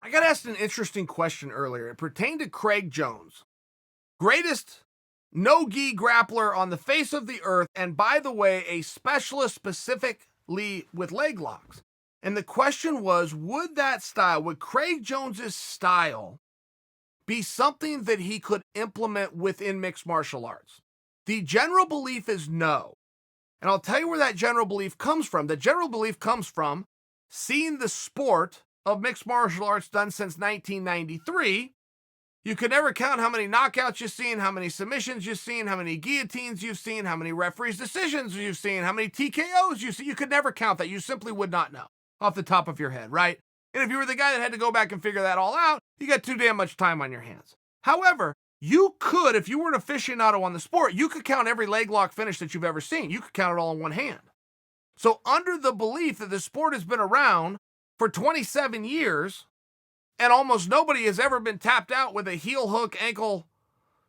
I got asked an interesting question earlier. It pertained to Craig Jones, greatest no-gi grappler on the face of the earth, and by the way, a specialist specifically with leg locks. And the question was, would Craig Jones's style be something that he could implement within mixed martial arts? The general belief is no. And I'll tell you where that general belief comes from. The general belief comes from seeing the sport of mixed martial arts done since 1993. You could never count how many knockouts you've seen, how many submissions you've seen, how many guillotines you've seen, how many referees' decisions you've seen, how many TKOs you've seen. You could never count that. You simply would not know off the top of your head, right? And if you were the guy that had to go back and figure that all out, you got too damn much time on your hands. However, you could, if you were an aficionado on the sport, you could count every leg lock finish that you've ever seen. You could count it all in one hand. So under the belief that the sport has been around for 27 years, and almost nobody has ever been tapped out with a heel hook,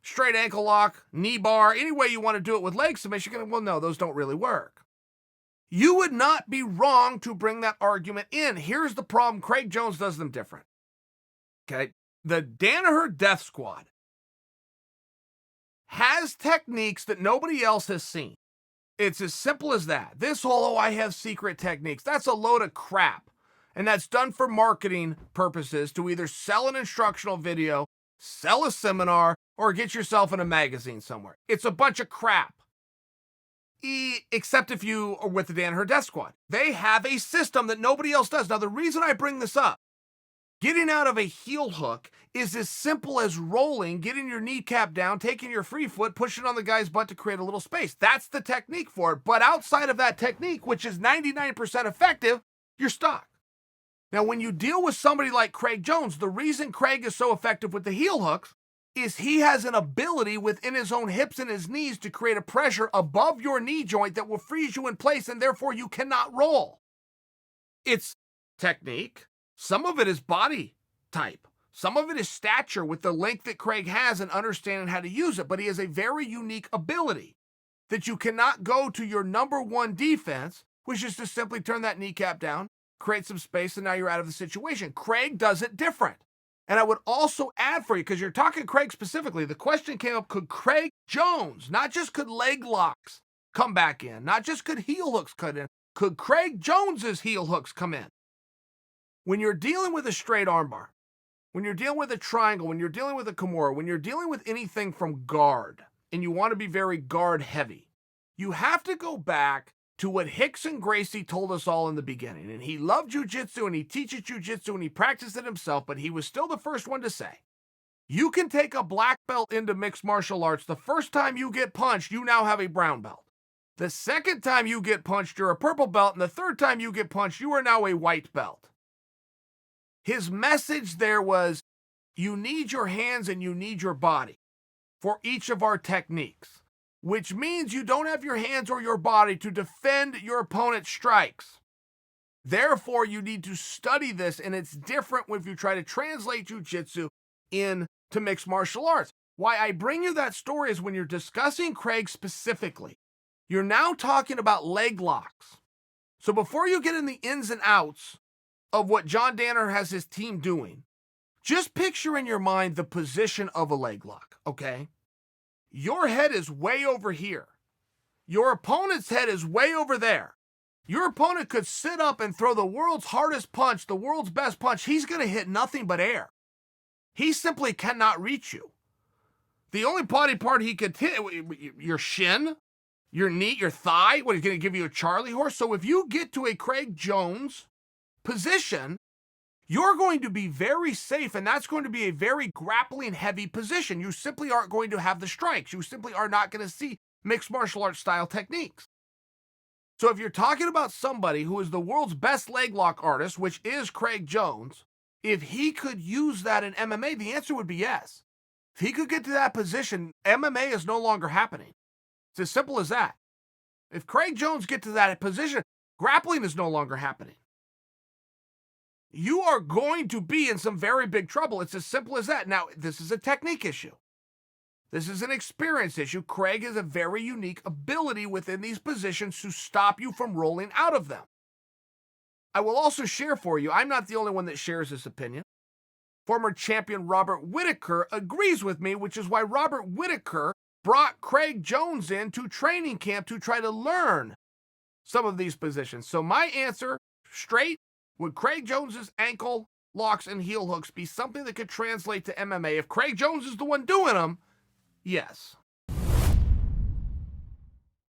straight ankle lock, knee bar, any way you want to do it with leg submission, you're going, well, no, those don't really work. You would not be wrong to bring that argument in. Here's the problem. Craig Jones does them different. Okay. The Danaher Death Squad has techniques that nobody else has seen. It's as simple as that. This whole, I have secret techniques, that's a load of crap. And that's done for marketing purposes to either sell an instructional video, sell a seminar, or get yourself in a magazine somewhere. It's a bunch of crap. Except if you are with the Danaher Death Squad. They have a system that nobody else does. Now, the reason I bring this up, getting out of a heel hook is as simple as rolling, getting your kneecap down, taking your free foot, pushing on the guy's butt to create a little space. That's the technique for it. But outside of that technique, which is 99% effective, you're stuck. Now, when you deal with somebody like Craig Jones, the reason Craig is so effective with the heel hooks is he has an ability within his own hips and his knees to create a pressure above your knee joint that will freeze you in place, and therefore you cannot roll. It's technique. Some of it is body type. Some of it is stature with the length that Craig has and understanding how to use it, but he has a very unique ability that you cannot go to your number one defense, which is to simply turn that kneecap down, create some space, and now you're out of the situation. Craig does it different. And I would also add for you, because you're talking Craig specifically, the question came up, could Craig Jones, not just could leg locks come back in, not just could heel hooks cut in, could Craig Jones's heel hooks come in? When you're dealing with a straight armbar, when you're dealing with a triangle, when you're dealing with a Kimura, when you're dealing with anything from guard, and you want to be very guard heavy, you have to go back to what Rickson Gracie told us all in the beginning. And he loved jiu-jitsu and he teaches jiu-jitsu and he practiced it himself, but he was still the first one to say, you can take a black belt into mixed martial arts. The first time you get punched, you now have a brown belt. The second time you get punched, you're a purple belt. And the third time you get punched, you are now a white belt. His message there was, you need your hands and you need your body for each of our techniques, which means you don't have your hands or your body to defend your opponent's strikes. Therefore, you need to study this, and it's different if you try to translate jiu-jitsu into mixed martial arts. Why I bring you that story is when you're discussing Craig specifically, you're now talking about leg locks. So before you get in the ins and outs of what John Danaher has his team doing, just picture in your mind the position of a leg lock, okay? Your head is way over here. Your opponent's head is way over there. Your opponent could sit up and throw the world's hardest punch, the world's best punch. He's going to hit nothing but air. He simply cannot reach you. The only body part he could hit, your shin, your knee, your thigh, what, he's going to give you a Charlie horse? So if you get to a Craig Jones position, you're going to be very safe, and that's going to be a very grappling heavy position. You simply aren't going to have the strikes. You simply are not going to see mixed martial arts style techniques. So if you're talking about somebody who is the world's best leg lock artist, which is Craig Jones, if he could use that in MMA, the answer would be yes. If he could get to that position, MMA is no longer happening. It's as simple as that. If Craig Jones gets to that position, grappling is no longer happening. You are going to be in some very big trouble. It's as simple as that. Now, this is a technique issue. This is an experience issue. Craig has a very unique ability within these positions to stop you from rolling out of them. I will also share for you, I'm not the only one that shares this opinion. Former champion Robert Whittaker agrees with me, which is why Robert Whittaker brought Craig Jones into training camp to try to learn some of these positions. So my answer, straight, would Craig Jones's ankle locks and heel hooks be something that could translate to MMA? If Craig Jones is the one doing them, yes.